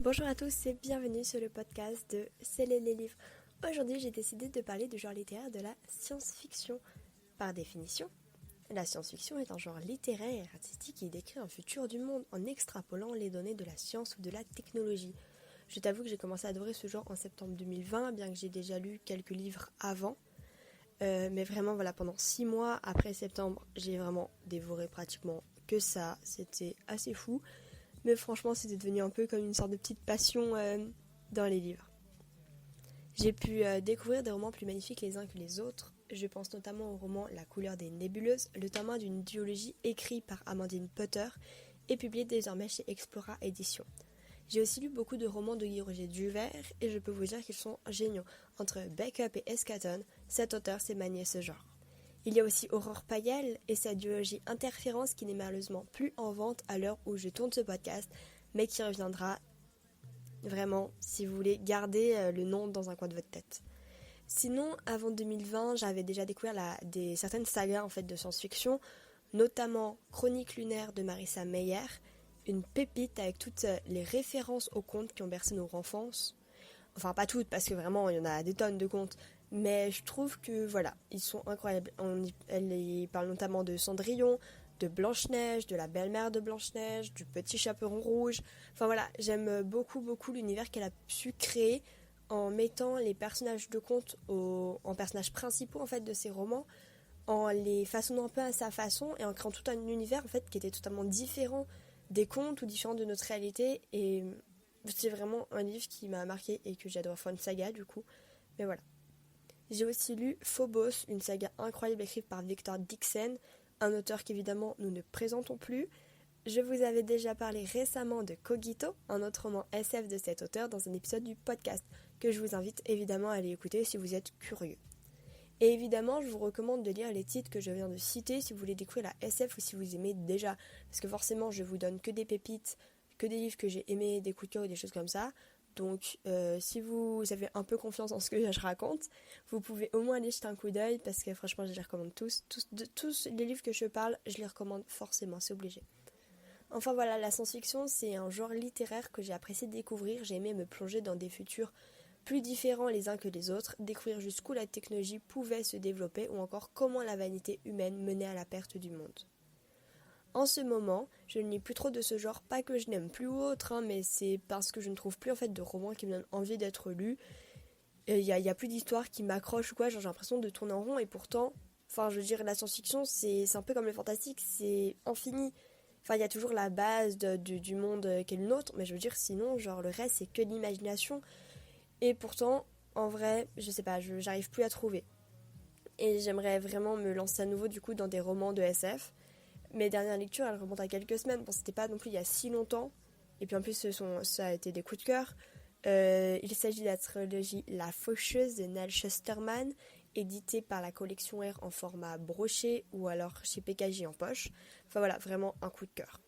Bonjour à tous et bienvenue sur le podcast de Sceller les livres. Aujourd'hui, j'ai décidé de parler du genre littéraire de la science-fiction. Par définition, la science-fiction est un genre littéraire et artistique qui décrit un futur du monde en extrapolant les données de la science ou de la technologie. Je t'avoue que j'ai commencé à adorer ce genre en septembre 2020, bien que j'ai déjà lu quelques livres avant. Mais vraiment, pendant 6 mois après septembre, j'ai vraiment dévoré pratiquement que ça. C'était assez fou. Mais franchement, c'était devenu un peu comme une sorte de petite passion dans les livres. J'ai pu découvrir des romans plus magnifiques les uns que les autres. Je pense notamment au roman La couleur des nébuleuses, le tome 1 d'une duologie écrite par Amandine Potter et publié désormais chez Explora Éditions. J'ai aussi lu beaucoup de romans de Guy Roger Duvert et je peux vous dire qu'ils sont géniaux. Entre Backup et Eschaton, cet auteur s'est manié ce genre. Il y a aussi Aurore Payel et sa duologie Interférence qui n'est malheureusement plus en vente à l'heure où je tourne ce podcast, mais qui reviendra vraiment si vous voulez garder le nom dans un coin de votre tête. Sinon, avant 2020, j'avais déjà découvert certaines sagas de science-fiction, notamment Chroniques lunaires de Marissa Meyer, une pépite avec toutes les références aux contes qui ont bercé nos enfances. Enfin, pas toutes, parce que vraiment, il y en a des tonnes de contes. Mais je trouve que, ils sont incroyables. Elle parle notamment de Cendrillon, de Blanche-Neige, de la belle-mère de Blanche-Neige, du petit chaperon rouge. Enfin j'aime beaucoup, beaucoup l'univers qu'elle a su créer en mettant les personnages de contes en personnages principaux, de ses romans, en les façonnant un peu à sa façon et en créant tout un univers, qui était totalement différent des contes ou différent de notre réalité. Et c'est vraiment un livre qui m'a marqué et que j'adore. Enfin, une saga du coup. Mais voilà. J'ai aussi lu Phobos, une saga incroyable écrite par Victor Dixon, un auteur qu'évidemment nous ne présentons plus. Je vous avais déjà parlé récemment de Cogito, un autre roman SF de cet auteur dans un épisode du podcast, que je vous invite évidemment à aller écouter si vous êtes curieux. Et évidemment, je vous recommande de lire les titres que je viens de citer si vous voulez découvrir la SF ou si vous aimez déjà, parce que forcément je vous donne que des pépites, que des livres que j'ai aimés, des coups de cœur ou des choses comme ça. Donc si vous avez un peu confiance en ce que je raconte, vous pouvez au moins aller jeter un coup d'œil parce que franchement je les recommande tous. Tous les livres que je parle, je les recommande forcément, c'est obligé. Enfin la science-fiction c'est un genre littéraire que j'ai apprécié découvrir, j'ai aimé me plonger dans des futurs plus différents les uns que les autres, découvrir jusqu'où la technologie pouvait se développer ou encore comment la vanité humaine menait à la perte du monde. En ce moment, je ne lis plus trop de ce genre, pas que je n'aime plus ou autre, mais c'est parce que je ne trouve plus de romans qui me donnent envie d'être lus. Il y a plus d'histoires qui m'accrochent ou quoi, j'ai l'impression de tourner en rond et pourtant, la science-fiction c'est un peu comme le fantastique, c'est infini. Il y a toujours la base du monde qui est le nôtre, mais sinon, le reste c'est que de l'imagination. Et pourtant, en vrai, je sais pas, j'arrive plus à trouver. Et j'aimerais vraiment me lancer à nouveau du coup dans des romans de SF. Mes dernières lectures, elles remontent à quelques semaines. Bon, c'était pas non plus il y a si longtemps. Et puis en plus, ça a été des coups de cœur. Il s'agit de la trilogie La Faucheuse de Neal Shusterman, éditée par la collection R en format broché ou alors chez PKJ en poche. Vraiment un coup de cœur.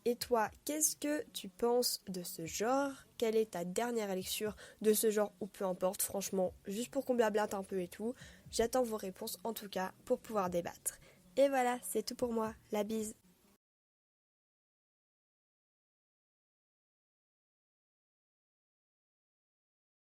Et toi, qu'est-ce que tu penses de ce genre ? Quelle est ta dernière lecture de ce genre ou peu importe, franchement, juste pour qu'on blablate un peu et tout. J'attends vos réponses en tout cas pour pouvoir débattre. Et voilà, c'est tout pour moi. La bise.